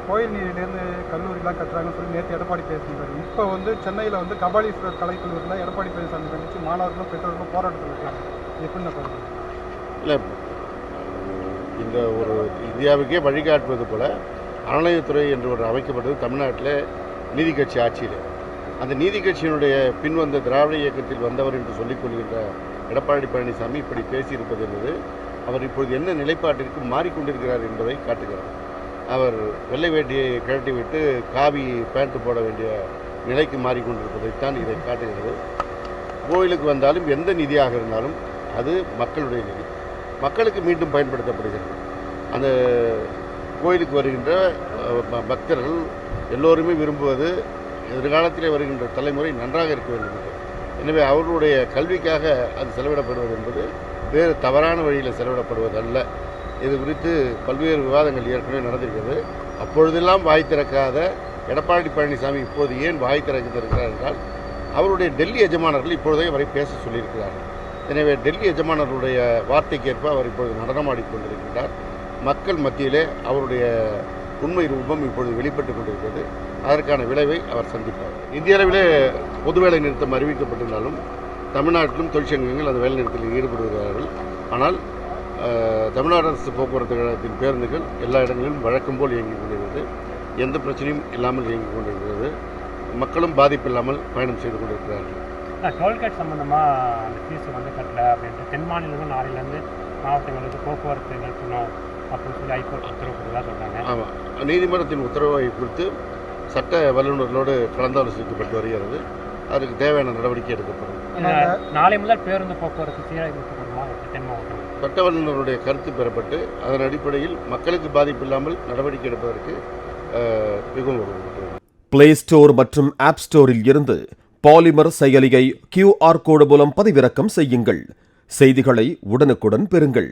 கோயில் நீரிலேருந்து கல்லூரிலாம் கட்டுறாங்கன்னு சொல்லி நேற்று எடப்பாடி பேசியிருந்தார். இப்போ வந்து சென்னையில் வந்து கபாலீஸ்வரர் கலைக்கல்லூரியில் எடப்பாடி பழனிசாமி கண்டித்து மாணவர்களும் பெற்றோர்களும் போராட்டத்தில் இருக்காங்க. எப்படின்னு பாருங்கள். இல்லை, இந்த ஒரு இந்தியாவுக்கே வழிகாட்டுவது போல அறநிலையத்துறை என்று ஒரு அமைக்கப்பட்டது தமிழ்நாட்டில் நீதி கட்சி ஆட்சியில். அந்த நீதி கட்சியினுடைய பின்வந்த திராவிட இயக்கத்தில் வந்தவர் என்று சொல்லிக் கொள்கின்ற எடப்பாடி பழனிசாமி இப்படி பேசியிருப்பது என்பது அவர் இப்பொழுது என்ன நிலைப்பாட்டிற்கு மாறிக்கொண்டிருக்கிறார் என்பதை காட்டுகிறார். அவர் வெள்ளை வேட்டியை கழட்டிவிட்டு காவி பேண்ட் போட வேண்டிய நிலைக்கு மாறிக்கொண்டிருப்பதைத்தான் இதை காட்டுகிறது. கோயிலுக்கு வந்தாலும் எந்த நிதியாக இருந்தாலும் அது மக்களுடைய நிதி, மக்களுக்கு மீண்டும் பயன்படுத்தப்படுகிறது. அந்த கோயிலுக்கு வருகின்ற பக்தர்கள் எல்லோருமே விரும்புவது எதிர்காலத்திலே வருகின்ற தலைமுறை நன்றாக இருக்க வேண்டும் என்று. எனவே அவர்களுடைய கல்விக்காக அது செலவிடப்படுவது என்பது வேறு தவறான வழியில் செலவிடப்படுவது அல்ல. இது குறித்து பல்வேறு விவாதங்கள் ஏற்கனவே நடந்திருக்கிறது. அப்பொழுதெல்லாம் வாய் திறக்காத எடப்பாடி பழனிசாமி இப்போது ஏன் வாய் திறக்கிறார் என்றால், அவருடைய டெல்லி எஜமானர்கள் இப்பொழுதே அவரை பேச சொல்லியிருக்கிறார்கள். எனவே டெல்லி எஜமானர்களுடைய வார்த்தைக்கேற்ப அவர் இப்பொழுது நடனமாடிக்கொண்டிருக்கின்றார். மக்கள் மத்தியிலே அவருடைய உண்மை ரூபம் இப்பொழுது வெளிப்பட்டு கொண்டிருக்கிறது. அதற்கான விளைவை அவர் சந்திப்பார். இந்திய அளவிலே பொது வேலை நிறுத்தம் அறிவிக்கப்பட்டிருந்தாலும் தமிழ்நாட்டிலும் தொழிற்சங்கங்கள் அந்த வேலை நிறுத்தத்தில் ஈடுபடுகிறார்கள். ஆனால் தமிழ்நாடு அரசு போக்குவரத்து கழகத்தின் பேருந்துகள் எல்லா இடங்களிலும் வழக்கம் போல் இயங்கிக் கொண்டிருக்கிறது. எந்த பிரச்சனையும் இல்லாமல் இயங்கிக் கொண்டிருக்கிறது. மக்களும் பாதிப்பு இல்லாமல் பயணம் செய்து கொண்டிருக்கிறார்கள். டோல்கேட் சம்பந்தமாக அந்த ஃபீஸ் வந்து கட்டல அப்படின்ட்டு தென் மாநிலங்கள் நாளையிலேருந்து மாவட்டங்களுக்கு போக்குவரத்து நிறுத்தணும் அப்படின்னு சொல்லி ஹைகோர்ட் உத்தரவு கொடுத்ததாக சொல்கிறாங்க. ஆமாம், நீதிமன்றத்தின் உத்தரவை குறித்து சட்ட வல்லுநர்களோடு கலந்தாலோசிக்கப்பட்டு வருகிறது. அதுக்கு தேவையான நடவடிக்கை எடுக்கப்படும். நாளை முதல் பேருந்து போக்குவரத்து சீரமைக்கப்படுமா தென் மாவட்டம்? சட்ட வல்லுநருடைய கருத்து பெறப்பட்டு அதன் அடிப்படையில் மக்களுக்கு பாதிப்பு இல்லாமல் நடவடிக்கை எடுப்பதற்கு மிகவும் பிளே ஸ்டோர் மற்றும் ஆப் ஸ்டோரில் இருந்து பாலிமர் செயலியை QR கோடு மூலம் பதிவிறக்கம் செய்யுங்கள். செய்திகளை உடனுக்குடன் பெறுங்கள்.